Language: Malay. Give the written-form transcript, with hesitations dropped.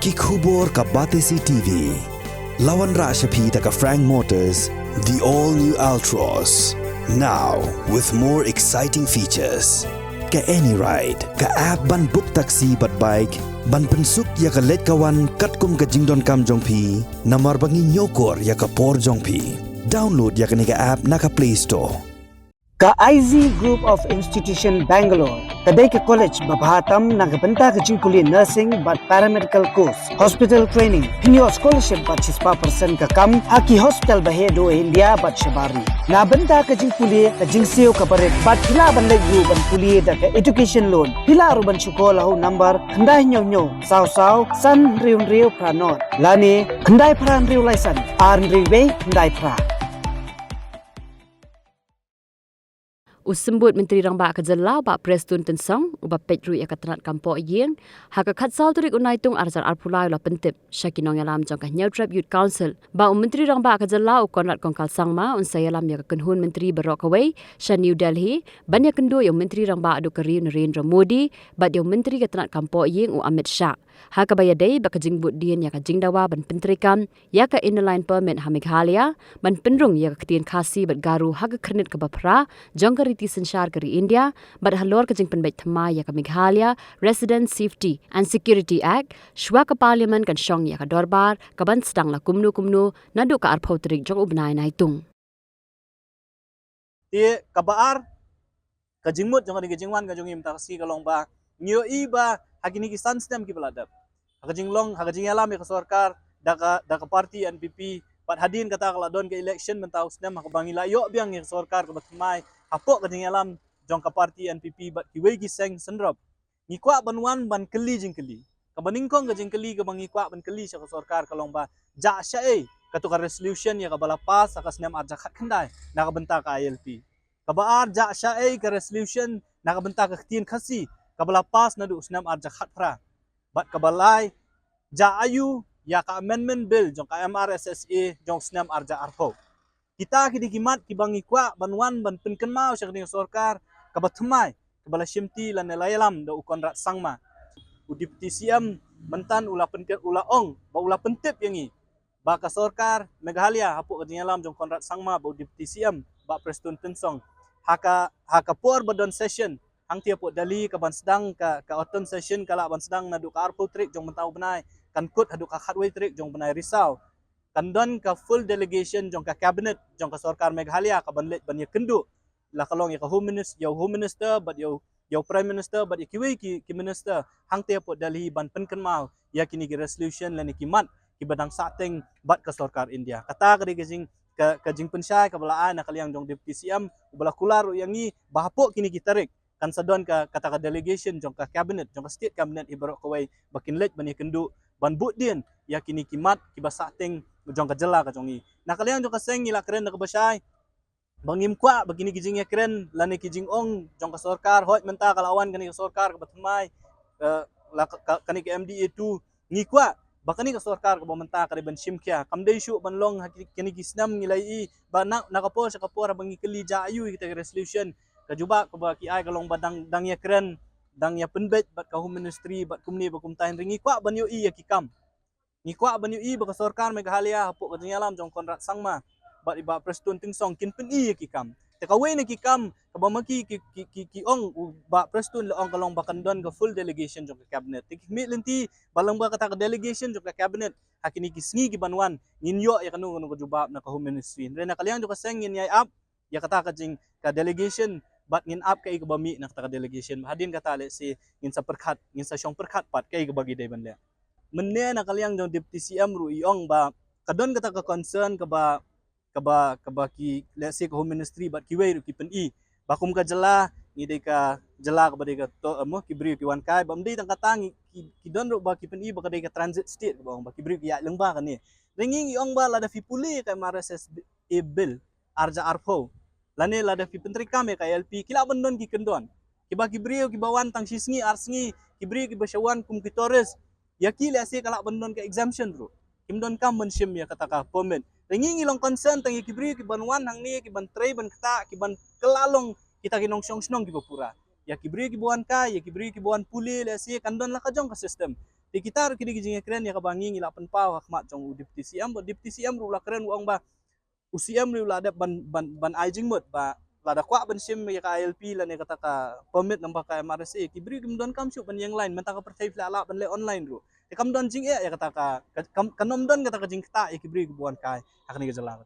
Kikubor ka Batesi TV. Lawan Rashapi taka Frank Motors, the all-new Altros. Now, with more exciting features. Ka any ride, ka app ban book taxi bat bike, ban pensuk ya ka let kawan katkum ka jingdon kam jongpi, namar bangi nyokor ya ka por jongpi. Download ya ka nika app naka Play Store. Ka IZ Group of Institution Bangalore, kadai ke college babahatam nagabanta ke jingkuli nursing but paramedical course, hospital training, pinyo scholarship but 6% ka kam, haki hospital bahedo India but shabari. Nabanta ke jingkuli ka jingseo ka baret but pila ban legu ban kuli da ka education loan. Pila aru ban syukola ho number kandai nyo saw san riu pranor. Lani kandai pran riu laisan, arn riu kandai pra. Usembut Menteri Rangba Kajelau Pak Preston Tensong uba petru ya katrat kampo yen haka khatsal turik unaitung arzar arpulai la pentip syakinong yalam jangka Neutrap Youth Council ba Menteri Rangba Kajelau konrat kongkal sangma un sayalam ya kenhun Menteri Berokawai shan New Delhi ban ya kendo yang Menteri Rangba adu kari Narendra Modi ba dia Menteri katrat kampo yen u Amit Shah haka bayadai ba kajingbut dien ya kajingdawa ban pentrikam ya ka inline permit ha Meghalaya ban penrung ya ketien khasi bat garu haka kernit ke bapra jangka riti sensyar kari India bat halor kajing penbait thama ya ka Meghalaya Resident Safety and Security Act shwa ka parliament kan syong ya ka dorbar ka ban sedang la kumnu nadu ka arpau terik jong ubnai naitung Tie kabaar kajingmut jong ni kajingwan ka jong im taksi kalong ba nyo iba hagini ki sanstem ki beladap hagajinglong hagajingalam ya ka sarkar daka parti NPP pat hadin kata kala don ke election mentau snem hakabangi layo biang ya sarkar ka batmai hapok kajingalam jong ka parti NPP bat kiwei ki seng senrop ngikwa banwan ban keli jingkeli kabaningkong ka jingkeli ka bangikwa ban keli sa ka sarkar kalong ba ja sya katuka resolution ya ka balapas sa snem arja khat khandai nakabenta ka ILP kabaar ja sya ka resolution nakabenta ka khtin khasi kabalapas na du snem arja khat pra bat kabalai ja ayu ya ka amendment bill jong ka MRSSA jong snem arja arpo kita kidikimat kibangi kwa banwan ban penkenmau sa kini sarkar kabathmai kabala shimti lan nelayalam da ukonrat sangma u deputy CM mentan ula penket ula ong ba ula pentip yangi ba ka sarkar Meghalaya hapuk kadingalam jong konrat sangma ba deputy CM ba Preston Tensong haka por badon session hang tiap dali ka ban sedang ka autumn session kala ban sedang nadu ka arpo trik jong mentau benai kan kut hadu ka khatway trik jong benai risau kandon ka full delegation jong ka cabinet jong ka sarkar Meghalaya ka banlet ban ya kendu la kalong ya ka home minister but yo prime minister but kiwi ki minister hang tiap dali ban penkenmau ya kini ki resolution lan kimat ki badang sateng bat ka sarkar India kata ka diging ka jing pensyai ka balaan na kaliang jong deputy CM ubala kular yangi bahapok kini gitarik kan sadon ka kata ka delegation jong ka cabinet jong ka state cabinet ibarok kawai bakin let bani kendu ban but din ya kini kimat kibasateng jong ka jela ka jongi na kaliang jong ka seng ila kren na kabasyai bangim kwa bagini kijing ya kren lani kijing ong jong ka sarkar hot menta kalawan kani ka sarkar ka batmai kani ka MDA2 ngi kwa bakani ka sarkar ka bamenta ka ban shimkya kamdai shu banlong kani kisnam ngilai ba nakapol sa kapor bangi keli ja ayu kita resolution kajuba ko ba ki ay kalong badang dang ya kren dang ya penbet bat ka home ministry bat kumni ba kumtain ringi kwa banyo ya kikam ngi kwa banyo ba ka sarkar Meghalaya hapuk kadingalam jong konrat sangma bat iba Preston Tensong kin pen ya kikam te kawai na kikam kabamaki ki ong ba Preston laong kalong bakandon ka full delegation jong ka cabinet tikmi lenti balang ba kata ka delegation jong ka cabinet hakini kisngi ki banwan nginyo ya kanu ko jubab na ka home ministry re na kalyang jo ka seng ngin yai up ya kata ka jing ka delegation bat ngin up kay kabami na kata ka delegation hadin kata le si ngin sa perkhat ngin sa syong perkhat pat kay kabagi day banle menne na kalyang jong deputy CM ru iong ba kadon kata ka concern ka ba ki let's say home ministry bat kiwei ru kipen bakum ka jela ngidai ka jela ka badai ka to kibri ki wan kai bamdei tang katangi ki don ru ba kipen ba kadai ka transit state ba kibri ki ya lengba kan ni ringing iong ba lada fipuli ka MRSS bill arja arpo lane lada fi pentri kame ka LP kila bandon ki kendon kiba kibrio kibawan tang sisngi arsngi kibrio ki basyawan kum kitores yaki lase kala bandon ka exemption bro kimdon kam menshim ya kata ka permit ringing ilong concern tang kibrio ki banwan hang ni ki ban tray ban kata ki ban kelalong kita kinong syong ki bapura ya kibrio ki buan ka ya kibrio ki buan puli lase kandon la ka jong ka system Pikitar kini gijing keren ya kabangi ngila penpau hakmat jong dipti siam rula keren uang ba usiam rula ada ban ajing mut ba lada kwa ban sim ya ka ILP lan ya kata ka permit nampak ka MRSA kibri kemudian kam syuk ban yang lain mentaka percaya ala ban le online ru ya kam don jing ya kata ka kanom don kata ka jing ta ya kibri kebuan kai hakni gejala